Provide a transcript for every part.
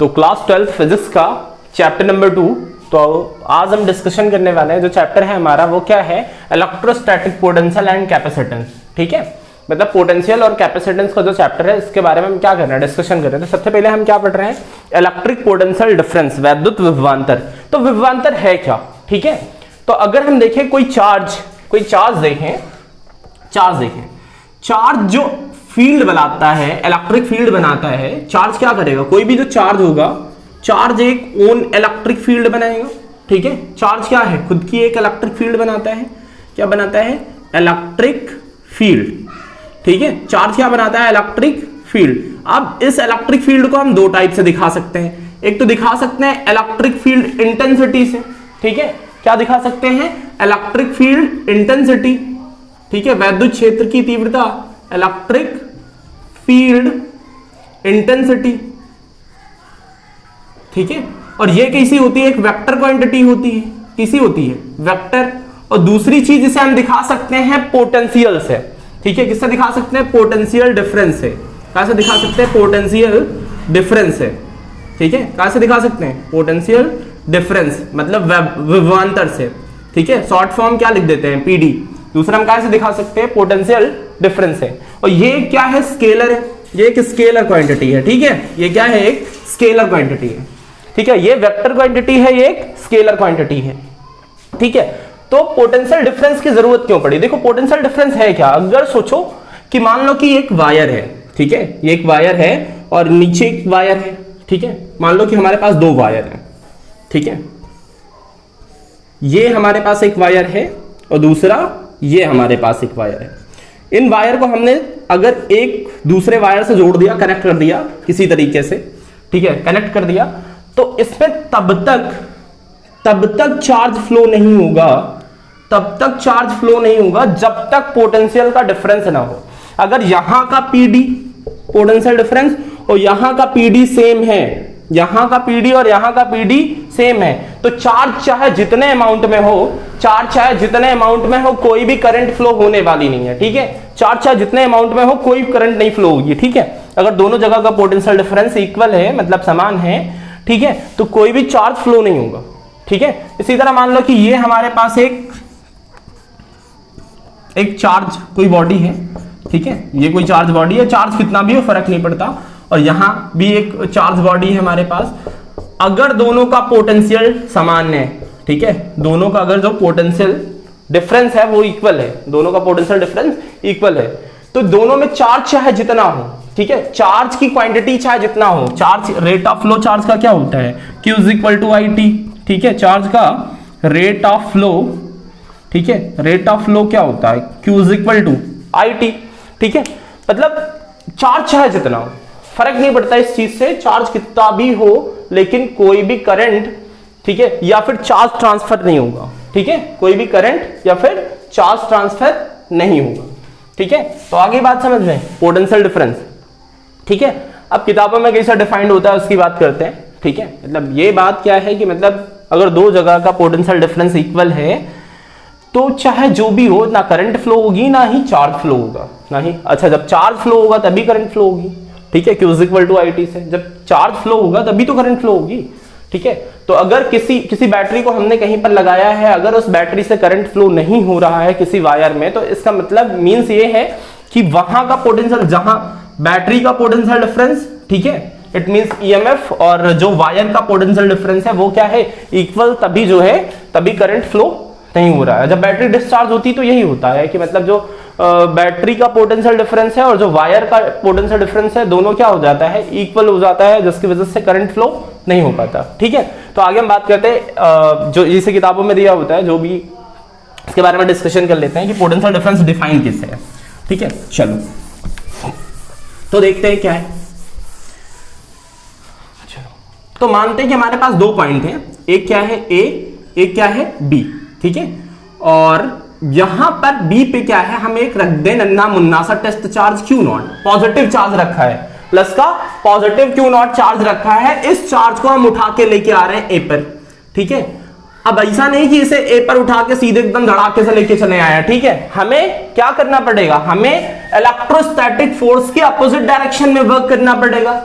तो class 12 physics का chapter number 2। तो आज हम डिस्कशन करने वाले हैं, जो चैप्टर है हमारा वो क्या है, इलेक्ट्रोस्टैटिक पोटेंशियल एंड कैपेसिटेंस। ठीक है, मतलब पोटेंशियल और कैपेसिटेंस का जो चैप्टर है इसके बारे में हम क्या कर रहे हैं, डिस्कशन कर रहे हैं। तो सबसे पहले हम क्या पढ़ रहे हैं, इलेक्ट्रिक पोटेंशियल डिफरेंस, वैद्युत विभवांतर। तो विभवांतर है क्या, ठीक है। तो अगर हम देखें कोई चार्ज देखें, चार्ज जो फील्ड बनाता है, इलेक्ट्रिक फील्ड बनाता है, चार्ज क्या करेगा, कोई भी जो चार्ज होगा, चार्ज एक ओन इलेक्ट्रिक फील्ड बनाएगा। ठीक है, चार्ज क्या है, खुद की एक इलेक्ट्रिक फील्ड बनाता है। क्या बनाता है, इलेक्ट्रिक फील्ड। ठीक है, चार्ज क्या बनाता है, इलेक्ट्रिक फील्ड। अब इस इलेक्ट्रिक फील्ड को हम दो टाइप से दिखा सकते हैं। एक तो दिखा सकते हैं इलेक्ट्रिक फील्ड इंटेंसिटी से। ठीक है, क्या दिखा सकते हैं, इलेक्ट्रिक फील्ड इंटेंसिटी। ठीक है, वैद्युत क्षेत्र की तीव्रता, इलेक्ट्रिक फील्ड इंटेंसिटी। ठीक है, और ये कैसी होती है, एक वेक्टर क्वांटिटी होती है। कैसी होती है, वेक्टर। और दूसरी चीज जिसे हम दिखा सकते हैं पोटेंशियल से। ठीक है, किससे दिखा सकते हैं, पोटेंशियल डिफरेंस से। कहां से दिखा सकते हैं, पोटेंशियल डिफरेंस से। ठीक है, कहां से दिखा सकते हैं, पोटेंशियल डिफरेंस, मतलब विभवांतर से। ठीक है, शॉर्ट फॉर्म क्या लिख देते हैं, पीडी। दूसरा हम कहां से दिखा सकते हैं, पोटेंशियल डिफरेंस है। और ये क्या है, स्केलर है, ये एक स्केलर क्वांटिटी है। ठीक है, ये क्या है, एक स्केलर क्वांटिटी है। ठीक है, ये वेक्टर क्वांटिटी है, ये एक स्केलर क्वांटिटी है। ठीक है, तो पोटेंशियल डिफरेंस की जरूरत क्यों पड़ी, देखो पोटेंशियल डिफरेंस है क्या। अगर सोचो कि मान लो कि एक वायर है, ठीक है, ये एक वायर है और नीचे एक वायर है। ठीक है, मान लो कि हमारे पास दो वायर है। ठीक है, ये हमारे पास एक वायर है और दूसरा ये हमारे पास एक वायर है। इन वायर को हमने अगर एक दूसरे वायर से जोड़ दिया, कनेक्ट कर दिया किसी तरीके से, ठीक है, कनेक्ट कर दिया, तो इसमें तब तक चार्ज फ्लो नहीं होगा, जब तक पोटेंशियल का डिफरेंस ना हो। अगर यहां का पीडी पोटेंशियल डिफरेंस और यहां का पीडी सेम है, यहां का पीडी और यहां का पीडी सेम है, तो चार्ज चाहे जितने अमाउंट में हो, कोई भी करंट फ्लो होने वाली नहीं है। ठीक है, चार्ज चाहे जितने अमाउंट में हो, कोई करंट नहीं फ्लो होगी। ठीक है, अगर दोनों जगह का पोटेंशियल डिफरेंस इक्वल है, मतलब समान है, ठीक है, तो कोई भी चार्ज फ्लो नहीं होगा। ठीक है, इसी तरह मान लो कि ये हमारे पास एक चार्ज कोई बॉडी है। ठीक है, ये कोई चार्ज बॉडी है, चार्ज कितना भी हो फर्क नहीं पड़ता, और यहां भी एक चार्ज बॉडी है हमारे पास। अगर दोनों का पोटेंशियल समान है, ठीक है, दोनों का अगर जो पोटेंशियल डिफरेंस है वो इक्वल है, दोनों का पोटेंशियल डिफरेंस इक्वल है, तो दोनों में चार्ज चाहे जितना हो, ठीक है, चार्ज की क्वांटिटी चाहे जितना हो, charge rate of flow charge का क्या होता है, Q is equal to I T. ठीक है, चार्ज का रेट ऑफ फ्लो, ठीक है, रेट ऑफ फ्लो क्या होता है, Q is equal to I T. ठीक है, मतलब चार्ज चाहे जितना हो, फर्क नहीं पड़ता इस चीज से, चार्ज कितना भी हो, लेकिन कोई भी करंट, ठीक है, या फिर चार्ज ट्रांसफर नहीं होगा। ठीक है, कोई भी करंट या फिर चार्ज ट्रांसफर नहीं होगा। ठीक है, तो आगे बात समझ में, पोटेंशियल डिफरेंस। ठीक है, अब किताबों में कैसा डिफाइंड होता है उसकी बात करते हैं। ठीक है, मतलब ये बात क्या है कि मतलब अगर दो जगह का पोटेंशियल डिफरेंस इक्वल है, तो चाहे जो भी हो, ना करंट फ्लो होगी ना ही चार्ज फ्लो होगा, ना ही, अच्छा, जब चार्ज फ्लो होगा तभी करंट फ्लो होगी। ठीक है, Q is equal to I T से, जब चार्ज फ्लो होगा तभी तो करंट फ्लो होगी। ठीक है, तो अगर किसी बैटरी को हमने कहीं पर लगाया है, अगर उस बैटरी से करंट फ्लो नहीं हो रहा है किसी वायर में, तो इसका मतलब मीन्स ये है कि वहां का पोटेंशियल, जहां बैटरी का पोटेंशियल डिफरेंस, ठीक है, इट मींस ईएमएफ, और जो वायर का पोटेंशियल डिफरेंस है वो क्या है, इक्वल, तभी जो है, तभी करंट फ्लो नहीं हो रहा है। जब बैटरी डिस्चार्ज होती तो यही होता है कि मतलब जो बैटरी का पोटेंशियल डिफरेंस है और जो वायर का पोटेंशियल डिफरेंस है, दोनों क्या हो जाता है, इक्वल हो जाता है, जिसकी वजह से करंट फ्लो नहीं हो पाता। ठीक है, तो आगे हम बात करते हैं, जो इसे किताबों में दिया होता है, जो भी इसके बारे में डिस्कशन कर लेते हैं कि पोटेंशियल डिफरेंस डिफाइन किससे है। ठीक है, चलो तो देखते हैं क्या है। चलो तो मानते हैं कि हमारे पास दो पॉइंट हैं, एक क्या है A, एक क्या है B। ठीक है, और यहां पर B पे क्या है, हम एक रख दें नन्ना मुन्ना सा test charge Q0, positive charge रखा है, प्लस का पॉजिटिव Q0 चार्ज रखा है। इस चार्ज को हम उठा के लेके आ रहे हैं A पर। ठीक है, अब ऐसा नहीं कि इसे A पर उठा के सीधे एकदम धड़ाके से लेके चले आया। ठीक है, हमें क्या करना पड़ेगा, हमें इलेक्ट्रोस्टैटिक फोर्स के अपोजिट डायरेक्शन में वर्क करना पड़ेगा।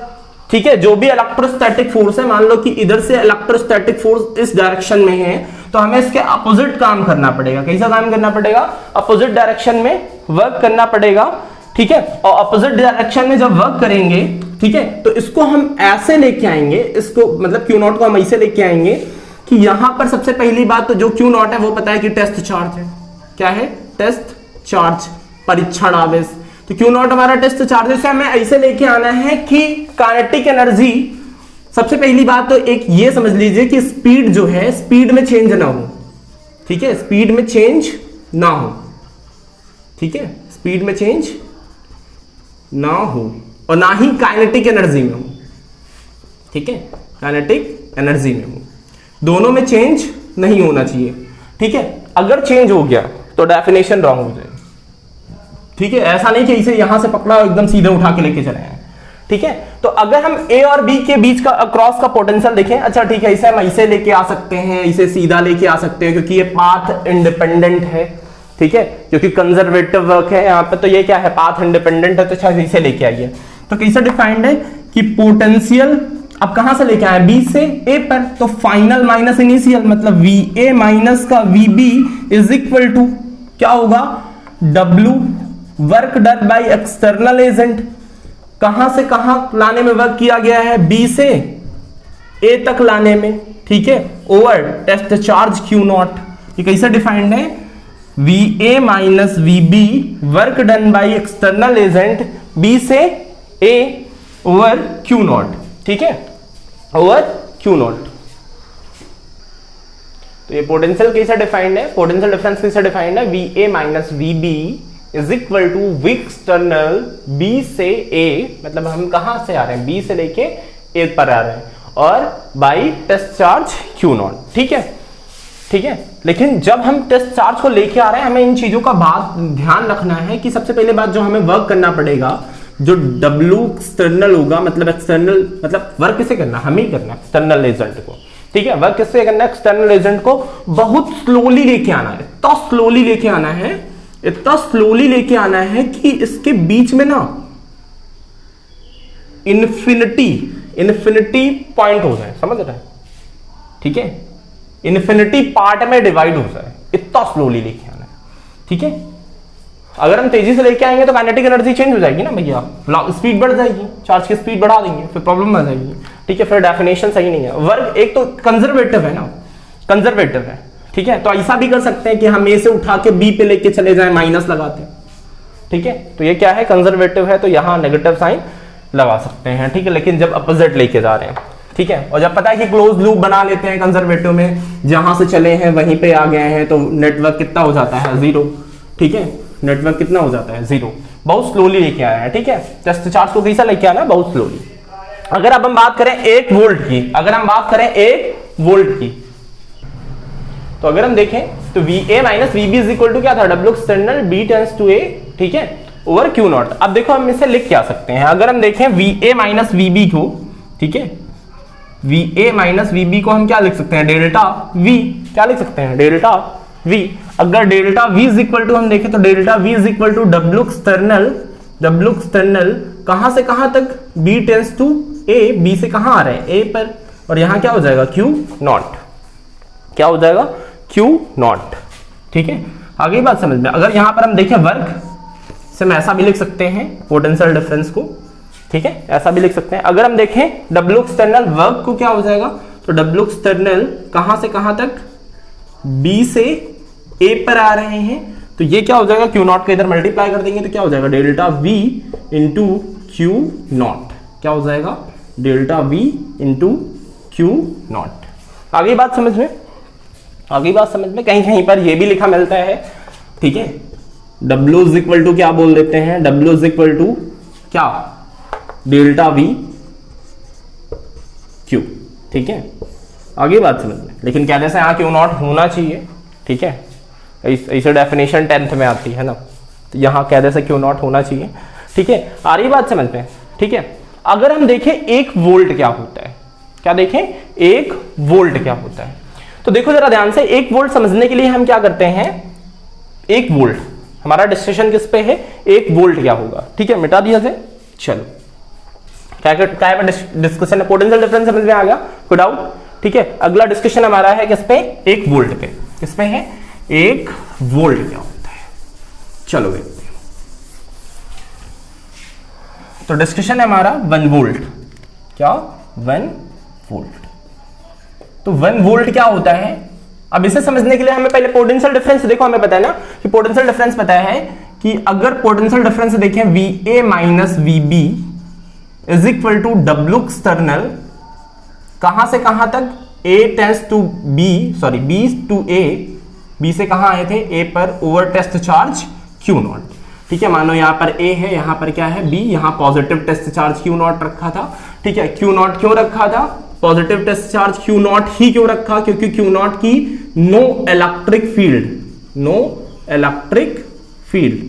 ठीक है, जो भी इलेक्ट्रोस्टैटिक फोर्स है, मान लो कि इधर से इलेक्ट्रोस्टैटिक फोर्स इस डायरेक्शन में है, तो हमें इसके अपोजिट काम करना पड़ेगा। कैसा काम करना पड़ेगा? अपोजिट डायरेक्शन में वर्क करना पड़ेगा, ठीक है। और अपोजिट डायरेक्शन में जब वर्क करेंगे, ठीक है, तो इसको हम ऐसे लेके आएंगे, इसको मतलब क्यू नॉट को हम ऐसे लेके आएंगे कि यहां पर सबसे पहली बात तो जो क्यू नॉट है वो पता है कि टेस्ट चार्ज है। क्या है? टेस्ट चार्ज, परीक्षण आवेश। तो क्यू नॉट हमारा टेस्ट चार्ज है, हमें ऐसे लेके आना है कि काइनेटिक एनर्जी, सबसे पहली बात तो एक ये समझ लीजिए कि स्पीड जो है, स्पीड में चेंज ना हो, ठीक है, स्पीड में चेंज ना हो, ठीक है, स्पीड में चेंज ना हो और ना ही काइनेटिक एनर्जी में हो, ठीक है, काइनेटिक एनर्जी में हो, दोनों में चेंज नहीं होना चाहिए, ठीक है। अगर चेंज हो गया तो डेफिनेशन रॉन्ग हो जाएगी, ठीक है। ऐसा नहीं कि इसे यहां से पकड़ा एकदम सीधे उठा के लेके चले हैं, ठीक है। तो अगर हम ए और बी के बीच का अक्रॉस का पोटेंशियल देखें, अच्छा ठीक है, इसे हम ऐसे लेके आ सकते हैं, इसे सीधा लेके आ सकते हैं क्योंकि ये पाथ इंडिपेंडेंट है, ठीक है, क्योंकि कंजर्वेटिव वर्क है यहाँ पे, तो ये क्या है? पाथ इंडिपेंडेंट है, तो अच्छा इसे लेके आइए। तो कैसे डिफाइंड है कि पोटेंशियल अब कहां से लेके आए? बी से ए पर, तो फाइनल माइनस इनिशियल, मतलब वी ए माइनस का V B is equal to क्या होगा? W work done by external agent. कहां से कहां लाने में वर्क किया गया है? बी से ए तक लाने में, ठीक है, over test charge Q naught. ये कैसे डिफाइंड है? V A minus V B work done by external agent B से ए ओवर क्यू नॉट, ठीक है, ओवर क्यू नॉट। तो ये पोटेंशियल कैसे डिफाइंड है? पोटेंशियल डिफरेंस कैसे डिफाइंड है? V A minus V B is equal to V external B से ए, मतलब हम कहां से आ रहे हैं? बी से लेके ए पर आ रहे हैं, और by test charge Q naught, ठीक है, ठीक है। लेकिन जब हम टेस्ट चार्ज को लेके आ रहे हैं, हमें इन चीजों का बात ध्यान रखना है कि सबसे पहले बात जो हमें वर्क करना पड़ेगा, जो W एक्सटर्नल होगा, मतलब एक्सटर्नल मतलब वर्क किसे करना? हमें ही करना, एक्सटर्नल एजेंट को, ठीक है। वर्क किससे करना है? एक्सटर्नल एजेंट को बहुत स्लोली लेके आना है, इतना स्लोली लेके आना है, इतना स्लोली लेके आना है कि इसके बीच में ना इन्फिनिटी पॉइंट हो जाए, समझ रहे हैं, ठीक है, इन्फिनिटी पार्ट में डिवाइड हो जाए, इतना स्लोली लेके आना है, ठीक है। अगर हम तेजी से लेके आएंगे तो काइनेटिक एनर्जी चेंज हो जाएगी ना भैया, स्पीड बढ़ जाएगी, चार्ज की स्पीड बढ़ा देंगे, फिर प्रॉब्लम आ जाएगी, ठीक है, फिर डेफिनेशन सही नहीं है। वर्क एक तो कंजर्वेटिव है ना, कंजर्वेटिव है, ठीक है। तो ऐसा भी कर सकते हैं कि हम ए से उठा के बी पे लेके चले जाएं, माइनस लगाते हैं, ठीक है। तो ये क्या है? कंजर्वेटिव है, तो यहां नेगेटिव साइन लगा सकते हैं, ठीक है। लेकिन जब अपोजिट लेके जा रहे हैं, ठीक है, और जब पता है कि क्लोज लूप बना लेते हैं कंजर्वेटिव में, जहां से चले हैं वहीं पे आ गए हैं, तो नेटवर्क कितना हो जाता है? 0, ठीक है, नेटवर्क कितना हो जाता है? 0। बहुत स्लोली लेके आया है, ठीक है। टेस्ट चार्ज को कैसा लेके आना? बहुत स्लोली। अगर अब हम बात करें 1 वोल्ट की, अगर हम बात करें 1 वोल्ट की, तो अगर हम देखें तो V A minus V B is equal to क्या था? W external B tends to A, ठीक है, ओवर क्यू नॉट। अब देखो हम इसे लिख क्या सकते हैं? अगर हम देखें V A minus V B को, ठीक है, V A minus V B को हम क्या लिख सकते हैं? डेल्टा वी, क्या लिख सकते हैं? Delta V. अगर delta V is equal to हम देखें तो delta V is equal to W external कहां से कहां तक? B tends to A, B से कहां आ रहे हैं? ए पर, और यहां क्या हो जाएगा? क्यू नॉट, क्या हो जाएगा? क्यू नॉट, ठीक है। आगे बात समझ में। अगर यहां पर हम देखें वर्क से, हम ऐसा भी लिख सकते हैं पोटेंशियल डिफरेंस को, ठीक है, ऐसा भी लिख सकते हैं। अगर हम देखें डब्ल्यू एक्सटर्नल वर्क को, क्या हो जाएगा? तो डब्ल्यू एक्सटर्नल कहां से कहां तक? बी से ए पर आ रहे हैं, तो ये क्या हो जाएगा? क्यू नॉट का इधर मल्टीप्लाई कर देंगे तो क्या हो जाएगा? Delta V into Q naught, क्या हो जाएगा? Delta V into Q naught. आगे बात समझ में, आगे बात समझ में। कहीं कहीं पर ये भी लिखा मिलता है, ठीक है, W इज इक्वल टू क्या बोल देते हैं? W इज इक्वल टू क्या? डेल्टा वी क्यू, ठीक है। आगे बात समझ में। लेकिन कहने से यहाँ क्यू नॉट होना चाहिए, ठीक है, ऐसे डेफिनेशन 10th में आती है ना, तो यहाँ कहने से क्यू नॉट होना चाहिए, ठीक है। आ रही बात समझ में, ठीक है। अगर हम देखें 1 वोल्ट क्या होता है, क्या देखें? 1 वोल्ट क्या होता है, तो देखो जरा ध्यान से। 1 वोल्ट समझने के लिए हम क्या करते हैं? 1 वोल्ट हमारा डिस्कशन किस पे है? 1 वोल्ट क्या होगा, ठीक है, मिटा दिया जाए। चलो क्या क्या डिस्कशन है? पोटेंशियल डिफरेंस समझ में आ गया, कोई डाउट? ठीक है, अगला डिस्कशन हमारा है किस पे? 1 वोल्ट पे। किस पे है? 1 वोल्ट क्या होता है, चलो देखते हैं। तो डिस्कशन है हमारा 1 वोल्ट। क्या? 1 वोल्ट। तो 1 वोल्ट क्या होता है? अब इसे समझने के लिए हमें पहले पोटेंशियल डिफरेंस, देखो हमें पता है ना कि पोटेंशियल डिफरेंस पता है कि अगर पोटेंशियल डिफरेंस देखें VA minus VB is equal to W external, कहां से कहां तक? A tends to B, sorry B to A, B से कहां आए थे? A पर ओवर टेस्ट चार्ज Q0। ठीक है, मानो यहां पर A है, यहां पर क्या है? B, यहां पॉजिटिव टेस्ट चार्ज Q0 रखा था। ठीक है, Q0 क्यों रखा था? पॉजिटिव टेस्ट चार्ज Q0 ही क्यों रखा? क्योंकि Q0 की no electric field, no electric field,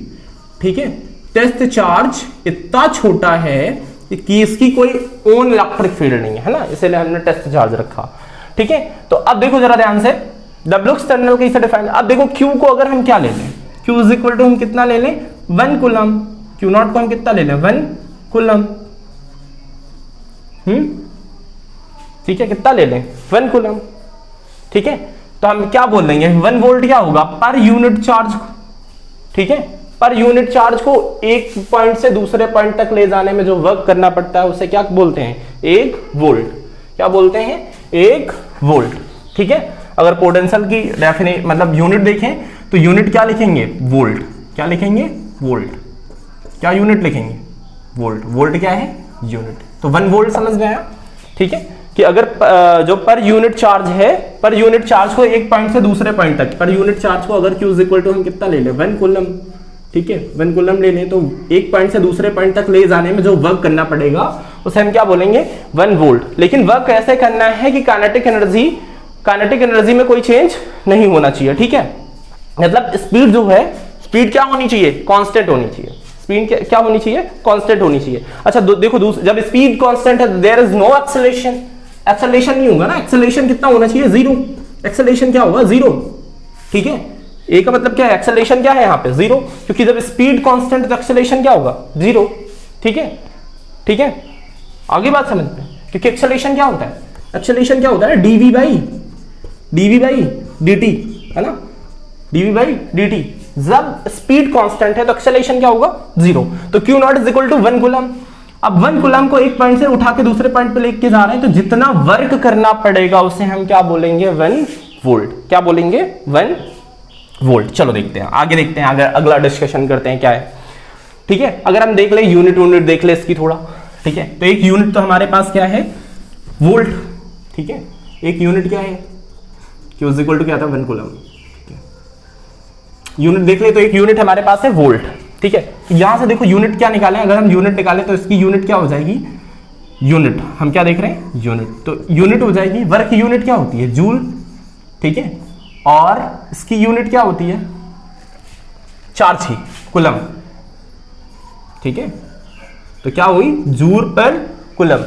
ठीक है, टेस्ट चार्ज इतना छोटा है कि इसकी कोई ओन इलेक्ट्रिक फील्ड नहीं है ना, इसलिए हमने टेस्ट चार्ज रखा। ठीक है, तो अब देखो जरा ध्यान से, W एक्सटर्नल कैसे डिफाइन? अब देखो Q को अगर हम क्या ले लें, Q इज इक्वल टू हम कितना ले लें? 1 कूलम। Q0 को हम कितना ले लें? 1 कूलम। ठीक है, कितना ले लें? 1 कूलम। ठीक है, तो हम क्या बोल देंगे? 1 वोल्ट क्या होगा? Per unit charge. ठीक है, पर यूनिट चार्ज को एक पॉइंट से दूसरे पॉइंट तक ले जाने में जो वर्क करना पड़ता है उसे क्या बोलते हैं? 1 वोल्ट। क्या बोलते हैं? 1 वोल्ट। ठीक है, अगर पोटेंशियल की डेफिनेशन मतलब यूनिट देखें तो यूनिट क्या लिखेंगे? वोल्ट। क्या लिखेंगे? वोल्ट। क्या यूनिट लिखेंगे? वोल्ट। वोल्ट क्या है? यूनिट। तो 1 वोल्ट समझ में आया? ठीक है, कि अगर जो पर यूनिट चार्ज है, पर यूनिट चार्ज को एक पॉइंट से दूसरे पॉइंट तक, पर यूनिट चार्ज को अगर Q इज इक्वल टू हम कितना ले लें? 1 कूलम। ठीक है, 1 कूलम ले लें तो एक पॉइंट से दूसरे पॉइंट तक ले जाने में जो वर्क करना पड़ेगा उसे हम क्या बोलेंगे? 1 वोल्ट। लेकिन वर्क कैसे करना है कि काइनेटिक एनर्जी में कोई चेंज नहीं होना चाहिए। ठीक है, मतलब स्पीड जो है, स्पीड क्या होनी चाहिए? कांस्टेंट होनी चाहिए। स्पीड क्या होनी चाहिए? कांस्टेंट होनी चाहिए। अच्छा देखो जब स्पीड कांस्टेंट है there is no acceleration. Acceleration नहीं होगा ना, एक्सेलरेशन कितना होना चाहिए? 0। एक्सेलरेशन क्या होगा? 0। ठीक है, ए का मतलब क्या है? एक्सेलरेशन क्या है यहाँ पे? 0, क्योंकि जब स्पीड कांस्टेंट तो एक्सेलरेशन क्या होगा? 0। ठीक है, ठीक है, आगे बात समझ में, क्योंकि एक्सेलरेशन क्या होता है? एक्सेलरेशन क्या होता है? dv बाई dt, है ना, dv बाई dt। जब स्पीड कांस्टेंट है तो एक्सेलरेशन क्या होगा? 0। तो Q0 is equal to 1 coulomb. अब 1 कूलम को एक पॉइंट से उठा के दूसरे पॉइंट पे लेके जा रहे हैं, तो जितना वर्क करना पड़ेगा उसे हम क्या बोलेंगे? 1 वोल्ट। क्या बोलेंगे? 1 वोल्ट। चलो देखते हैं, आगे देखते हैं, अगला डिस्कशन करते हैं क्या है। ठीक है, अगर हम देख ले यूनिट देख ले इसकी थोड़ा। ठीक है, तो एक यूनिट तो हमारे पास क्या है? वोल्ट। ठीक है, एक यूनिट क्या है? Q इज इक्वल टू क्या था? 1 कूलम। यूनिट देख ले, तो एक यूनिट हमारे पास है वोल्ट। ठीक है, यहां से देखो यूनिट क्या निकालें, अगर हम यूनिट निकालें तो इसकी यूनिट क्या हो जाएगी? यूनिट। हम क्या देख रहे हैं? यूनिट। तो यूनिट हो जाएगी, वर्क यूनिट क्या होती है? जूल। ठीक है, और इसकी यूनिट क्या होती है? चार्ज ही, कूलम। ठीक है, तो क्या हुई? जूल पर कूलम।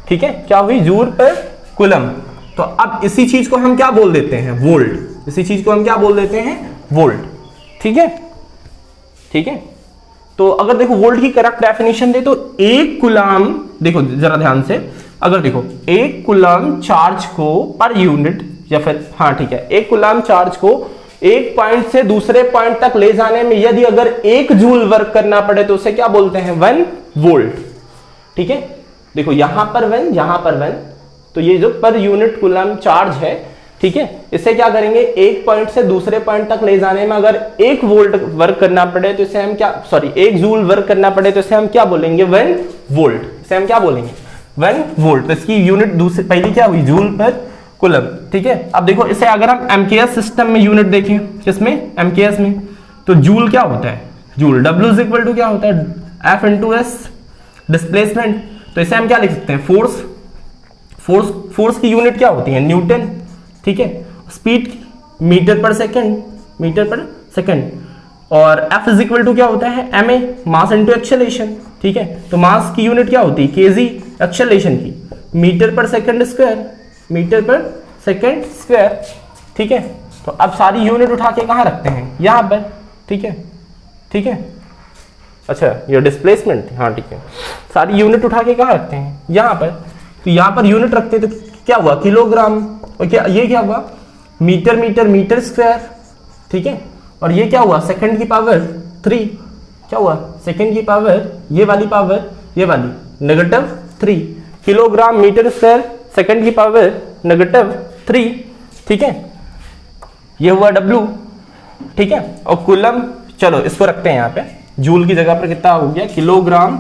ठीक है, क्या हुई? जूल पर कूलम। तो अब इसी चीज को हम क्या बोल देते हैं? वोल्ट। इसी चीज को हम क्या बोल देते हैं? वोल्ट। ठीक है, ठीक है, तो अगर देखो वोल्ट की करेक्ट डेफिनेशन दे तो 1 कूलम, देखो जरा ध्यान से, अगर देखो 1 कूलम चार्ज को पर यूनिट, या फिर हाँ ठीक है, 1 कूलम चार्ज को एक पॉइंट से दूसरे पॉइंट तक ले जाने में यदि अगर 1 जूल वर्क करना पड़े तो उसे क्या बोलते हैं? 1 वोल्ट। ठीक है, देखो यहां पर 1, यहां पर 1, तो ये जो पर यूनिट कूलम चार्ज है, ठीक है, इसे क्या करेंगे? एक पॉइंट से दूसरे पॉइंट तक ले जाने में अगर 1 वोल्ट वर्क करना पड़े तो इसे हम क्या, सॉरी 1 जूल वर्क करना पड़े तो इसे हम क्या बोलेंगे? 1 वोल्ट। इसे हम क्या बोलेंगे? 1 वोल्ट। तो इसकी यूनिट दूसरी पहली क्या हुई? जूल पर कूलम। ठीक है, अब देखो इसे अगर हम एमकेएस सिस्टम में यूनिट देखें, किसमें? एमकेएस में, तो जूल क्या होता है? Joule. W is equal to क्या होता है? F into S, displacement. तो इसे हम क्या लिख सकते हैं? फोर्स। फोर्स की यूनिट क्या होती है? न्यूटन। ठीक है, स्पीड मीटर पर सेकंड, और F इज इक्वल टू क्या होता है? ma, mass into acceleration. ठीक है, तो मास की यूनिट क्या होती है? kg, एक्सेलरेशन की मीटर पर सेकंड स्क्वायर। ठीक है, तो अब सारी यूनिट उठा के कहां रखते हैं? यहां पर। ठीक है, ठीक है, अच्छा ये डिस्प्लेसमेंट, हाँ ठीक है। सारी यूनिट उठा के कहाँ रखते हैं, यहाँ पर। तो यहाँ पर यूनिट रखते हैं तो क्या हुआ, किलोग्राम। और क्या ये क्या हुआ, मीटर मीटर मीटर स्क्वायर, ठीक है। और ये क्या हुआ, सेकंड की पावर 3, क्या हुआ, सेकंड की पावर ये वाली पावर, ये वाली -3, किलोग्राम मीटर स्क्वायर सेकंड की पावर -3, ठीक है। ये हुआ W, ठीक है। और कूलम, चलो इसको रखते हैं यहाँ पे, जूल की जगह पर कितना हो गया, किलोग्राम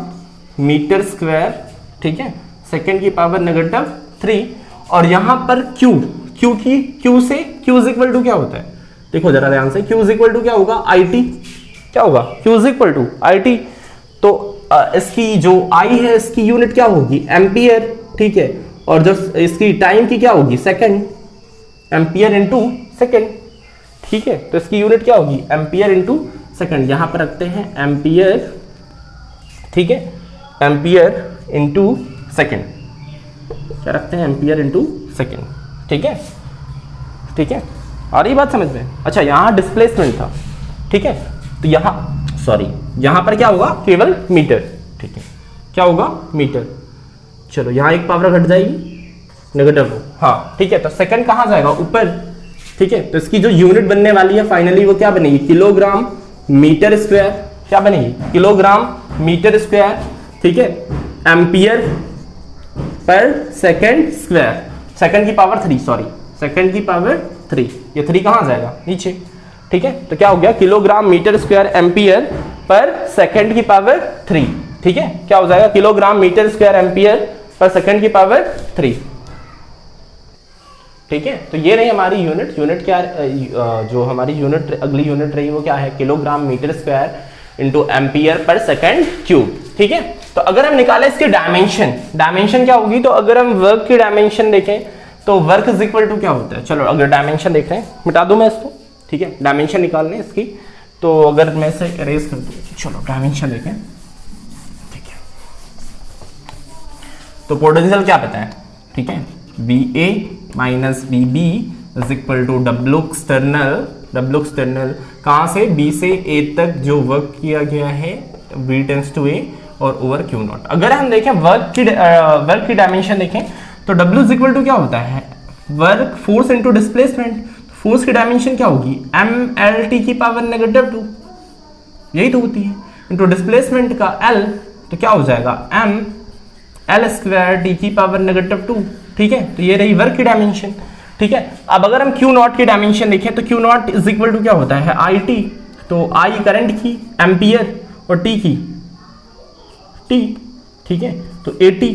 मीटर स्क्वायर, ठीक है, सेकंड की पावर -3। और यहां पर Q, Q की, Q से Q इज इक्वल टू क्या होता है, देखो जरा ध्यान से, Q इज इक्वल टू क्या होगा, IT, क्या होगा, Q is equal to IT। तो इसकी जो I है इसकी यूनिट क्या होगी, एम्पियर, ठीक है। और जो इसकी टाइम की क्या होगी, सेकंड, एम्पियर इंटू सेकंड, ठीक है। तो इसकी यूनिट क्या होगी, एम्पियर इंटू सेकंड। यहां पर रखते हैं एम्पियर, ठीक है, एम्पियर इंटू सेकंड, क्या रखते हैं, एम्पियर इंटू सेकंड, ठीक है, ठीक है। आ रही बात समझ में। अच्छा यहां डिस्प्लेसमेंट था, ठीक है। तो यहां सॉरी यहां पर क्या होगा, केवल मीटर, ठीक है, क्या होगा, मीटर। चलो यहां एक पावर घट जाएगी, नेगेटिव, हाँ ठीक है। तो सेकंड कहां जाएगा, ऊपर, ठीक है। तो इसकी जो यूनिट बनने वाली है फाइनली वो क्या बनेगी, किलोग्राम मीटर स्क्वायर, क्या बनेगी, किलोग्राम मीटर स्क्वायर, ठीक है, ampere per second square, second की पावर 3, सॉरी सेकंड की पावर 3, ये 3 कहां जाएगा, नीचे, ठीक है। तो क्या हो गया, kilogram metre square ampere per second की पावर 3, ठीक है, क्या हो जाएगा, kilogram metre square ampere per second की पावर 3, ठीक है। तो ये रही हमारी यूनिट। यूनिट क्या, जो हमारी यूनिट अगली यूनिट रही वो क्या है, kilogram metre square into ampere per second cube, ठीक है। तो अगर हम निकालें इसके डायमेंशन, डायमेंशन क्या होगी, तो अगर हम वर्क की डायमेंशन देखें तो वर्क इज इक्वल टू क्या होता है, चलो अगर डायमेंशन देख रहे हैं, मिटा दूं मैं इसको, ठीक है, डायमेंशन निकालने इसकी। तो अगर मैं इसे इरेज कर दूं, चलो डायमेंशन देखें, ठीक है। तो पोटेंशियल क्या पता है, ठीक है, VA minus VB is equal to W external, W external कहाँ से, B से A तक जो वर्क किया गया है V टेंस टू A और ओवर Q0। अगर हम देखें वर्क की डायमेंशन देखें तो W इज इक्वल टू क्या होता है, work force into displacement. Force की डायमेंशन क्या होगी, MLT की पावर -2, यही तो होती है, इंटू डिस्प्लेसमेंट का L, तो क्या हो जाएगा ML स्क्वायर T की पावर -2, ठीक है। तो ये रही वर्क की डायमेंशन, ठीक है। अब अगर हम Q0 की डायमेंशन देखें तो Q0 इज इक्वल टू क्या होता है, IT, तो I करंट की, एम्पियर, और T की T, ठीक है, तो AT।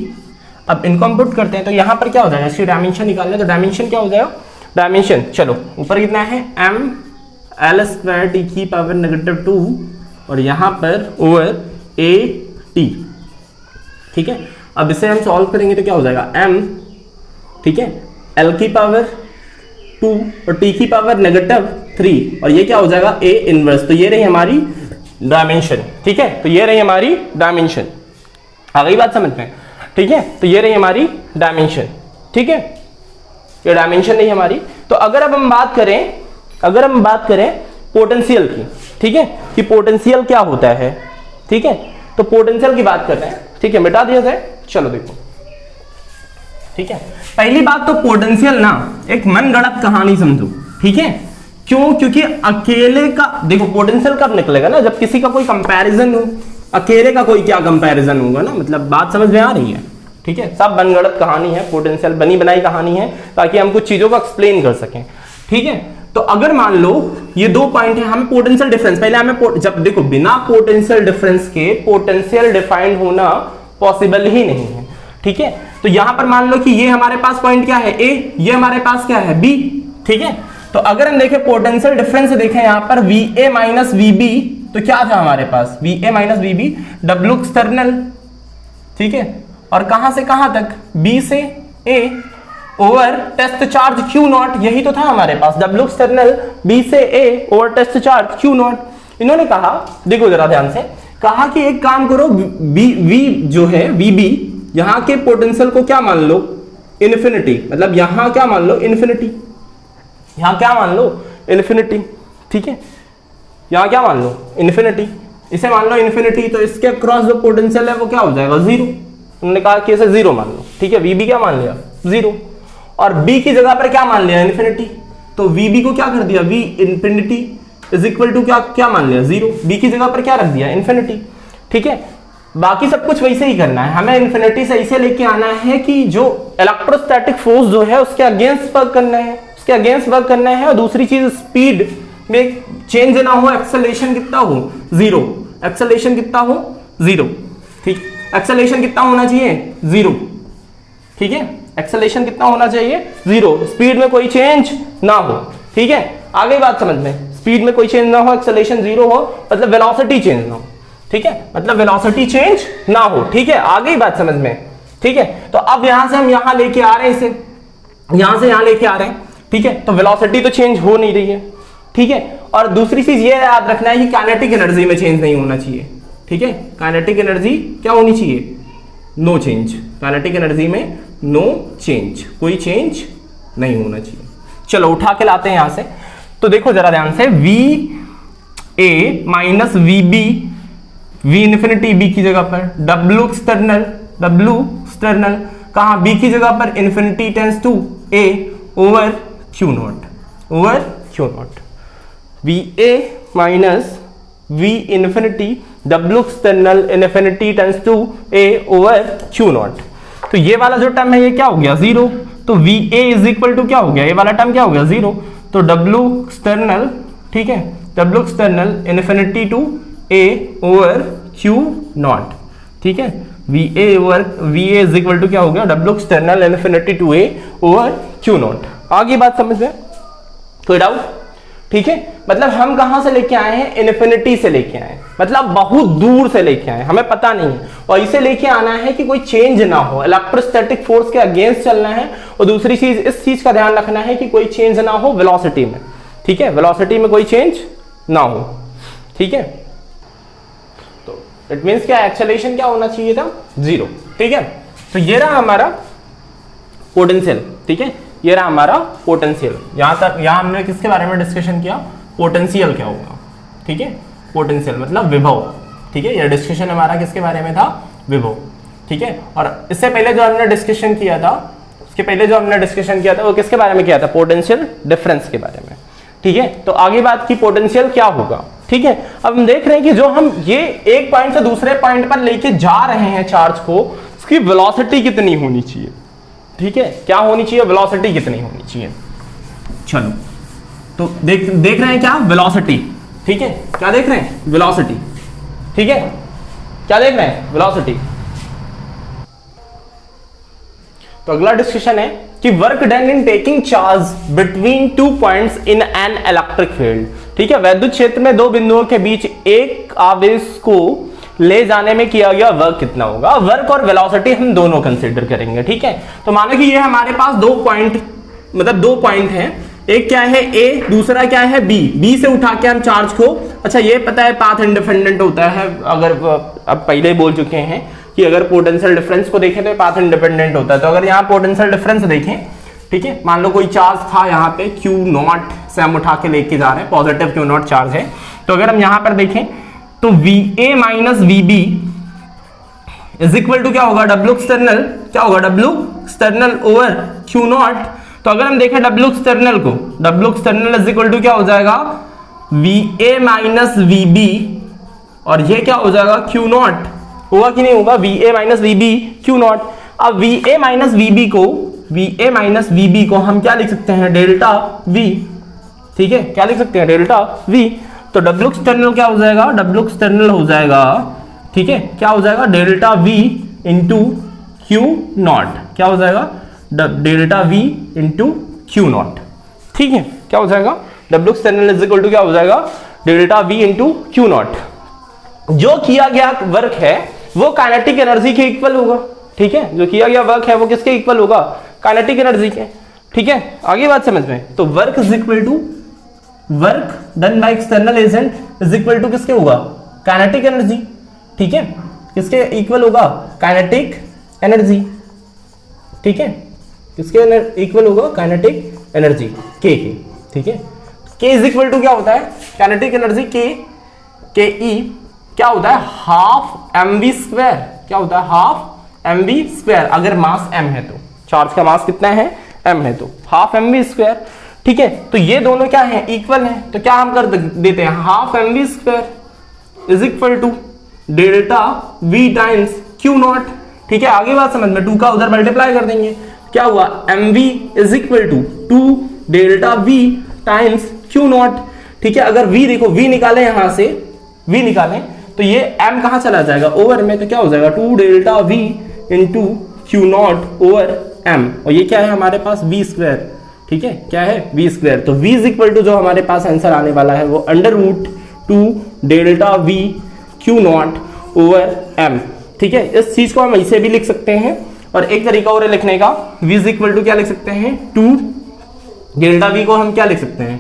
अब इनको हम पुट करते हैं तो यहाँ पर क्या हो जाएगा, इसकी डायमेंशन निकालने, तो डायमेंशन क्या हो जाएगा, डायमेंशन चलो ऊपर कितना है, ML स्क्वायर T की पावर -2 और यहाँ पर ओवर AT, ठीक है। अब इसे हम सॉल्व करेंगे तो क्या हो जाएगा, M, ठीक है, L की पावर 2 और T की पावर -3 और ये क्या हो जाएगा, A इनवर्स। तो ये रही हमारी डायमेंशन, ठीक है। तो ये रही हमारी डायमेंशन, आ गई बात समझ में, ठीक है। तो ये रही हमारी डायमेंशन, ठीक है, ये डायमेंशन नहीं हमारी। तो अगर अब हम बात करें पोटेंशियल की, ठीक है, कि पोटेंशियल क्या होता है, ठीक है। तो पोटेंशियल की बात करते हैं, ठीक है, मिटा दिया जाए, चलो देखो, ठीक है। पहली बात तो पोटेंशियल ना एक मनगढ़ंत कहानी समझो, ठीक है। क्यों, क्योंकि अकेले का देखो पोटेंशियल कब निकलेगा ना, जब किसी का कोई कंपैरिजन हो, अकेले का कोई क्या कंपैरिजन होगा ना, मतलब बात समझ में आ रही है, ठीक है। सब मनगढ़ंत कहानी है, पोटेंशियल बनी बनाई कहानी है, ताकि हम कुछ चीजों को एक्सप्लेन कर सकें, ठीक है। तो अगर मान लो ये 2 पॉइंट है, हमें पोटेंशियल डिफरेंस पहले हमें जब देखो बिना पोटेंशियल डिफरेंस के पोटेंशियल डिफाइंड होना पॉसिबल ही नहीं है, ठीक है। तो यहां पर मान लो कि ये हमारे पास पॉइंट क्या है, A, ये हमारे पास क्या है, B, ठीक है। तो अगर हम देखें पोटेंशियल डिफरेंस देखें यहां पर VA माइनस VB, तो क्या था हमारे पास, VA minus VB, W external, ठीक है, और कहां से कहां तक, B से A over test charge Q0, यही तो था हमारे पास, W एक्सटर्नल B से A over test charge Q0। इन्होंने कहा, देखो जरा ध्यान से, कहा कि एक काम करो, V जो है VB, यहां के पोटेंशियल को क्या मान लो, इन्फिनिटी, मतलब यहां क्या मान लो, इन्फिनिटी, यहां क्या मान लो, इन्फिनिटी, ठीक है, यहां क्या मान लो, इन्फिनिटी, इसे मान लो इन्फिनिटी, तो इसके अक्रॉस जो पोटेंशियल है वो क्या हो जाएगा, जीरो। उन्होंने कहा कि इसे जीरो मान लो, ठीक है। वीबी क्या मान लिया, जीरो, और बी की जगह पर क्या मान लिया, इन्फिनिटी। तो वीबी को क्या कर दिया, V infinity is equal to क्या मान लिया, जीरो। बी की जगह पर क्या रख दिया, इन्फिनिटी, ठीक है। बाकी सब कुछ वैसे ही करना है, हमें इन्फिनिटी से ऐसे लेके आना है कि जो इलेक्ट्रोस्टैटिक फोर्स जो है उसके अगेंस्ट वर्क करना है, उसके अगेंस्ट वर्क करना है। और दूसरी चीज, स्पीड में चेंज ना हो, एक्सेलरेशन कितना हो, जीरो। एक्सेलरेशन कितना हो, जीरो, ठीक। एक्सेलरेशन कितना होना चाहिए, जीरो, ठीक है। एक्सेलरेशन कितना होना चाहिए, जीरो। स्पीड में कोई चेंज ना हो, ठीक है। आगे बात समझ में, स्पीड में कोई चेंज ना हो, एक्सेलरेशन जीरो हो, मतलब वेलोसिटी चेंज ना हो, ठीक है, मतलब वेलोसिटी चेंज ना हो, ठीक है। आगे बात समझ में, ठीक है। तो अब यहां से हम यहां लेके आ रहे हैं इसे, यहां से यहां लेके आ रहे हैं, ठीक है। तो वेलोसिटी तो चेंज हो नहीं रही है, ठीक है। और दूसरी चीज ये याद रखना है कि काइनेटिक एनर्जी में चेंज नहीं होना चाहिए, ठीक है। काइनेटिक एनर्जी क्या होनी चाहिए, नो चेंज। काइनेटिक एनर्जी में नो चेंज, कोई चेंज नहीं होना चाहिए। चलो उठा के लाते हैं यहां से। तो देखो जरा ध्यान से, V A minus V B, V infinity B की जगह पर, डब्ल्यू एक्सटर्नल, डब्ल्यू एक्सटर्नल कहां, बी की जगह पर, infinity tends to A over Q naught, over Q naught. V A minus V infinity W external infinity tends to A over Q naught. तो ये वाला जो टर्म है ये क्या हो गया, जीरो। तो V A is equal to क्या हो गया, ये वाला टर्म क्या हो गया, जीरो। तो डब्ल्यू एक्सटर्नल, ठीक है, W external infinity to A over Q naught, ठीक है। V A over V A is equal to क्या हो गया, W external infinity to A over Q naught. आगे बात समझ में, कोई डाउट, ठीक है। मतलब हम कहां से लेके आए हैं, इन्फिनिटी से लेके आए, मतलब बहुत दूर से लेके आए, हमें पता नहीं है। और इसे लेके आना है कि कोई चेंज ना हो, इलेक्ट्रोस्टैटिक फोर्स के अगेंस्ट चलना है। और दूसरी चीज, इस चीज का ध्यान रखना है कि कोई चेंज ना हो वेलोसिटी में, ठीक है, वेलोसिटी में कोई चेंज ना हो, ठीक है। तो इट मींस क्या, एक्सेलरेशन क्या होना चाहिए था, जीरो, ठीक है। तो ये रहा हमारा पोटेंशियल, ठीक है, ये रहा हमारा पोटेंशियल। यहां तक, यहां हमने किसके बारे में डिस्कशन किया, पोटेंशियल क्या होगा, ठीक है। पोटेंशियल मतलब विभव, ठीक है। ये डिस्कशन हमारा किसके बारे में था, विभव, ठीक है। और इससे पहले जो हमने डिस्कशन किया था, उसके पहले जो हमने डिस्कशन किया था वो किसके बारे में किया था, पोटेंशियल डिफरेंस के बारे में, ठीक है। तो आगे बात की पोटेंशियल क्या होगा, ठीक है। अब हम देख रहे हैं कि जो हम ये एक पॉइंट से दूसरे पॉइंट पर लेके जा रहे हैं चार्ज को, उसकी वेलोसिटी कितनी होनी चाहिए, ठीक है, क्या होनी चाहिए, वेलोसिटी कितनी होनी चाहिए। चलो तो देख रहे हैं क्या, वेलोसिटी, ठीक है। क्या देख रहे हैं, वेलोसिटी, ठीक है। क्या देख रहे हैं, वेलोसिटी। तो अगला डिस्कशन है कि work done in taking charge between 2 points in an electric field, ठीक है। वैद्युत क्षेत्र में दो बिंदुओं के बीच एक आवेश को ले जाने में किया गया वर्क कितना होगा। वर्क और वेलोसिटी हम दोनों कंसीडर करेंगे, ठीक है। तो मानो कि ये हमारे पास दो पॉइंट, मतलब दो पॉइंट हैं, एक क्या है ए, दूसरा क्या है बी। बी से उठा के हम चार्ज को, अच्छा ये पता है पाथ इंडिपेंडेंट होता है, अगर अब पहले ही बोल चुके हैं कि अगर पोटेंशियल डिफरेंस को देखें तो पाथ इंडिपेंडेंट होता है। तो अगर यहाँ पोटेंशियल डिफरेंस देखें, ठीक है, मान लो कोई चार्ज था यहाँ पे क्यू नॉट से हम उठा के लेके जा रहे हैं, पॉजिटिव क्यू नॉट चार्ज है। तो अगर हम यहाँ पर देखें तो V A minus V B is equal to क्या होगा, डब्ल्यू एक्सटर्नल, क्या होगा, W external over Q naught. तो अगर हम देखें डब्ल्यू एक्सटर्नल को, W external is equal to क्या हो जाएगा, V A minus V B, और ये क्या हो जाएगा, क्यू नॉट, होगा कि नहीं होगा, V A minus V B Q naught. अब V A minus V B को, V A minus V B को हम क्या लिख सकते हैं, डेल्टा वी, ठीक है, क्या लिख सकते हैं, डेल्टा वी। तो डब्ल्यू एक्सटर्नल क्या हो जाएगा, डब्ल्यू एक्सटर्नल हो जाएगा, ठीक है, क्या हो जाएगा, delta V into Q naught, क्या हो जाएगा, delta V into Q naught, ठीक है, क्या हो जाएगा, W external is equal to क्या हो जाएगा, delta V into Q naught. जो किया गया वर्क है वो काइनेटिक एनर्जी के इक्वल होगा, ठीक है, जो किया गया वर्क है वो किसके इक्वल होगा, काइनेटिक एनर्जी के, ठीक है। आगे बात समझ में, तो work is equal to, work done by external agent is equal to किसके होगा, काइनेटिक एनर्जी, ठीक है, किसके इक्वल होगा, काइनेटिक एनर्जी, ठीक है, किसके इक्वल होगा, काइनेटिक एनर्जी के, ठीक है। के इज इक्वल टू क्या होता है, काइनेटिक एनर्जी के ई क्या होता है हाफ mv स्क्वायर। क्या होता है हाफ mv स्क्वायर, अगर मास m है तो, चार्ज का मास कितना है m है तो हाफ mv स्क्वायर। ठीक है, तो ये दोनों क्या है इक्वल है, तो क्या हम कर देते हैं half mv square is equal to delta v times q naught. ठीक है, आगे बात समझ में, 2 का उधर मल्टीप्लाई कर देंगे, क्या हुआ mv is equal to 2 delta v times q naught. ठीक है, अगर v देखो, v निकालें यहां से, v निकालें तो ये m कहां चला जाएगा ओवर में, तो क्या हो जाएगा 2 delta v into q naught over m, और ये क्या है हमारे पास v स्क्वायर। ठीक है, क्या है v स्क्वायर, तो v इज इक्वल टू जो हमारे पास आंसर आने वाला है वो under root 2 delta v q naught over m। ठीक है, इस चीज को हम ऐसे भी लिख सकते हैं, और एक तरीका और है लिखने का, v इज इक्वल टू क्या लिख सकते हैं 2 डेल्टा v को हम क्या लिख सकते हैं,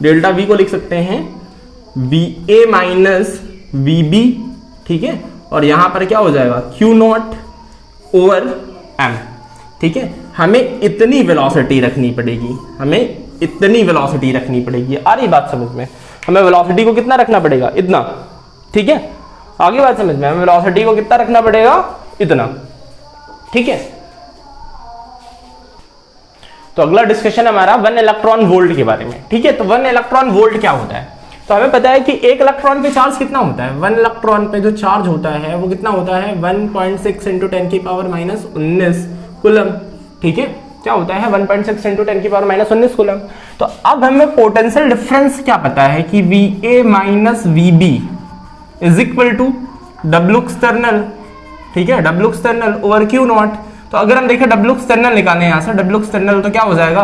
डेल्टा v को लिख सकते हैं va माइनस vb। ठीक है, और यहां पर क्या हो जाएगा q नॉट ओवर m। ठीक है, हमें इतनी वेलोसिटी रखनी पड़ेगी, हमें इतनी वेलोसिटी रखनी पड़ेगी। आ रही बात समझ में, हमें वेलोसिटी को कितना रखना पड़ेगा इतना। ठीक है, आगे बात समझ में, हमें वेलोसिटी को कितना रखना पड़ेगा इतना। ठीक है, तो अगला डिस्कशन हमारा 1 इलेक्ट्रॉन वोल्ट के बारे में। ठीक है, तो 1 इलेक्ट्रॉन वोल्ट क्या होता है, तो हमें पता है कि 1 इलेक्ट्रॉन पे चार्ज कितना होता है, 1 इलेक्ट्रॉन पे जो चार्ज होता है वो कितना होता है 1.6 इंटू 10 की पावर माइनस 19 कूलम। ठीक है, क्या होता है 1.6 इंटू 10 की पावर माइनस 19 कूलम। तो अब हमें पोटेंशियल डिफरेंस क्या पता है कि Va minus Vb is equal to W external. ठीक है, W external over Q naught. तो अगर हम देखें डब्ल्यू एक्सटर्नल निकालें यहां से, डब्ल्यू एक्सटर्नल तो क्या हो जाएगा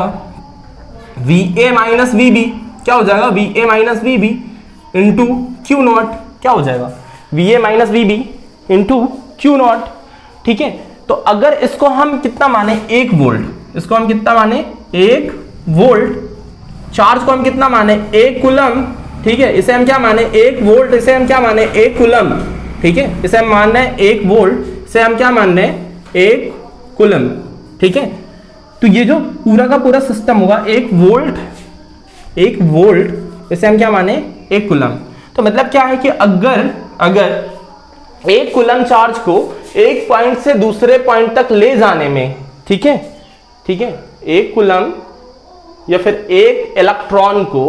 Va माइनस Vb, क्या हो जाएगा Va minus Vb into Q naught, क्या हो जाएगा Va minus Vb into Q naught. ठीक है, तो अगर इसको हम कितना माने 1 वोल्ट, इसको हम कितना माने 1 वोल्ट, चार्ज को हम कितना माने 1 कूलम। ठीक है, इसे हम क्या माने 1 वोल्ट, इसे हम क्या माने 1 कूलम। ठीक है, इसे हम मान रहे हैं 1 वोल्ट, इसे हम क्या मान रहे हैं 1 कूलम। ठीक है, तो ये जो पूरा का पूरा सिस्टम होगा 1 वोल्ट, इसे हम क्या माने 1 कूलम। तो मतलब क्या है कि अगर 1 कूलम चार्ज को एक पॉइंट से दूसरे पॉइंट तक ले जाने में, ठीक है, 1 कूलम या फिर 1 इलेक्ट्रॉन को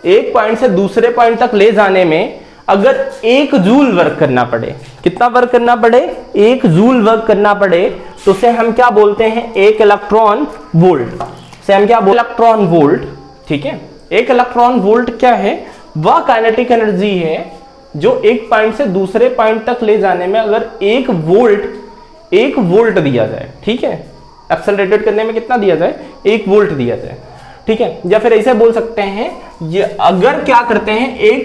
एक पॉइंट से दूसरे पॉइंट तक ले जाने में अगर 1 जूल वर्क करना पड़े, कितना वर्क करना पड़े 1 जूल वर्क करना पड़े, तो उसे हम क्या बोलते हैं 1 इलेक्ट्रॉन वोल्ट। से हम क्या बोलते हैं इलेक्ट्रॉन वोल्ट। ठीक है, 1 इलेक्ट्रॉन वोल्ट क्या है, वह काइनेटिक एनर्जी है जो एक पॉइंट से दूसरे पॉइंट तक ले जाने में अगर 1 वोल्ट दिया जाए। ठीक है, एक्सेलरेटेड करने में कितना दिया जाए 1 वोल्ट दिया जाए। ठीक है, या फिर ऐसे बोल सकते हैं ये अगर क्या करते हैं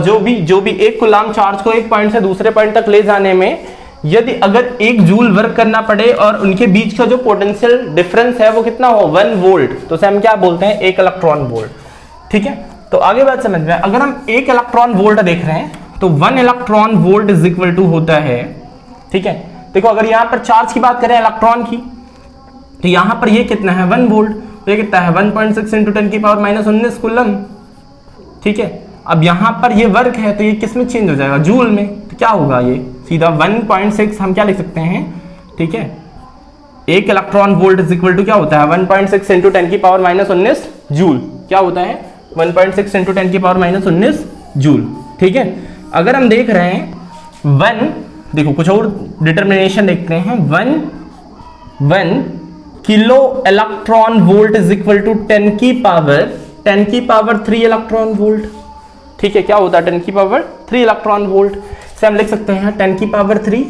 जो भी 1 कूलम चार्ज को एक पॉइंट से दूसरे पॉइंट तक ले जाने में यदि अगर 1 जूल वर्क करना पड़े और उनके बीच का जो पोटेंशियल डिफरेंस है वो कितना हो 1 वोल्ट, तो उसे हम क्या बोलते हैं 1 इलेक्ट्रॉन वोल्ट। ठीक है, तो आगे बात समझ में, अगर हम 1 इलेक्ट्रॉन वोल्ट देख रहे हैं तो 1 electron volt is equal to होता है। ठीक है, देखो अगर यहां पर चार्ज की बात करें इलेक्ट्रॉन की, तो यहां पर ये कितना है 1 वोल्ट, तो ये कितना है 1.6 इंटू 10 की पावर माइनस 19 कूलम। ठीक है, अब यहां पर ये वर्क है तो ये किस में चेंज हो जाएगा जूल में, तो क्या होगा ये सीधा 1.6 हम क्या लिख सकते हैं। ठीक है, 1 electron volt is equal to क्या होता है 1.6 इंटू 10 की पावर माइनस 19 जूल। क्या होता है 1.6 इंटू 10 की पावर माइनस 19 जूल। ठीक है, अगर हम देख रहे हैं 1, देखो कुछ और डिटर्मिनेशन देखते हैं, 1 kilo electron volt is equal to 10 की पावर 3 इलेक्ट्रॉन वोल्ट। ठीक है, क्या होता है 10 की पावर 3 इलेक्ट्रॉन वोल्ट, से हम लिख सकते हैं 10 की पावर 3।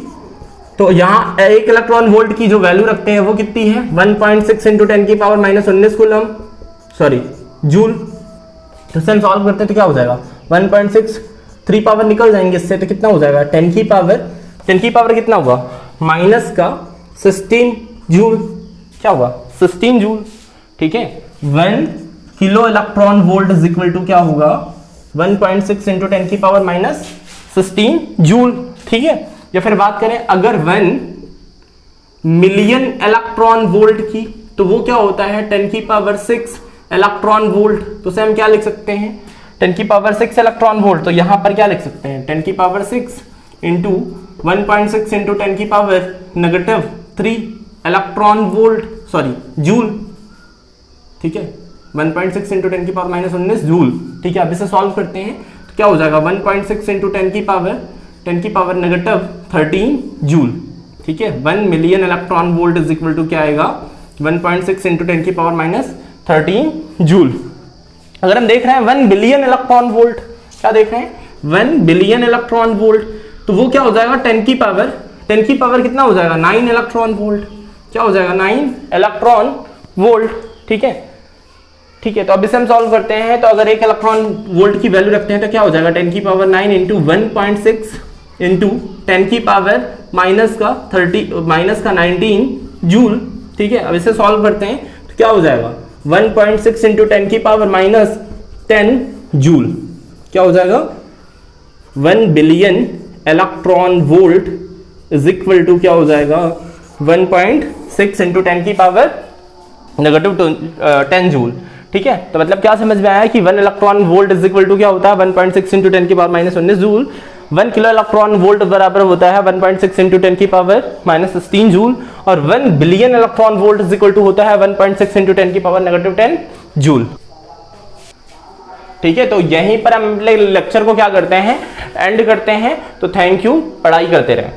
तो यहाँ 1 इलेक्ट्रॉन वोल्ट की जो वैल्यू रखते हैं वो कितनी है 1.6 इंटू 10 की power minus 19 coulomb, sorry joule. तो हम सॉल्व करते हैं तो क्या हो जाएगा 1.6, 3 पावर निकल जाएंगे इससे, तो कितना हो जाएगा 10 की पावर कितना होगा माइनस का 16 जूल, क्या होगा 16 जूल। ठीक है, 1 kilo electron volt is equal to क्या होगा 1.6 इंटू 10 की पावर माइनस 16 जूल। ठीक है, या फिर बात करें अगर 1 मिलियन इलेक्ट्रॉन वोल्ट की, तो वो क्या होता है 10 की पावर 6 इलेक्ट्रॉन वोल्ट। तो उसे हम क्या लिख सकते हैं 10 की पावर 6 इलेक्ट्रॉन वोल्ट, तो यहां पर क्या लिख सकते हैं 10 की पावर 6 इंटू 1.6 इंटू 10 की power -3 electron volt, sorry joule, ठीक है 1.6 इंटू 10 की पावर -19 जूल, ठीक है। अब इसे सॉल्व करते हैं तो क्या हो जाएगा 1.6 इंटू 10 की पावर -13 जूल, ठीक है। 1 million electron volt is equal to क्या आएगा 1.6 इंटू 10 की पावर -13 जूल। अगर हम देख रहे हैं 1 बिलियन इलेक्ट्रॉन वोल्ट, क्या देख रहे हैं 1 बिलियन इलेक्ट्रॉन वोल्ट, तो वो क्या हो जाएगा 10 की पावर कितना हो जाएगा 9 इलेक्ट्रॉन वोल्ट, क्या हो जाएगा 9 इलेक्ट्रॉन वोल्ट, ठीक है। ठीक है, तो अब इसे हम सॉल्व करते हैं, तो अगर 1 इलेक्ट्रॉन वोल्ट की वैल्यू रखते हैं तो क्या हो जाएगा 10 की पावर 9 इंटू 1.6 इंटू 10 की पावर माइनस का 19 जूल, ठीक है। अब इसे सॉल्व करते हैं तो क्या हो जाएगा 1.6 इंटू 10 की पावर -10 जूल, क्या हो जाएगा 1 billion electron volt is equal to क्या हो जाएगा 1.6 इंटू 10 की पावर -10 जूल, ठीक है। तो मतलब क्या समझ में आया कि 1 electron volt is equal to क्या होता है 1.6 इंटू 10 की power -19 joule. 1 kilo electron volt बराबर होता है 1.6 इंटू 10 की पावर -16 जूल, और 1 billion electron volt is equal to होता है 1.6 इंटू 10 की पावर -10 जूल, ठीक है। तो यहीं पर हम लेक्चर को क्या करते हैं एंड करते हैं। तो थैंक यू, पढ़ाई करते रहें।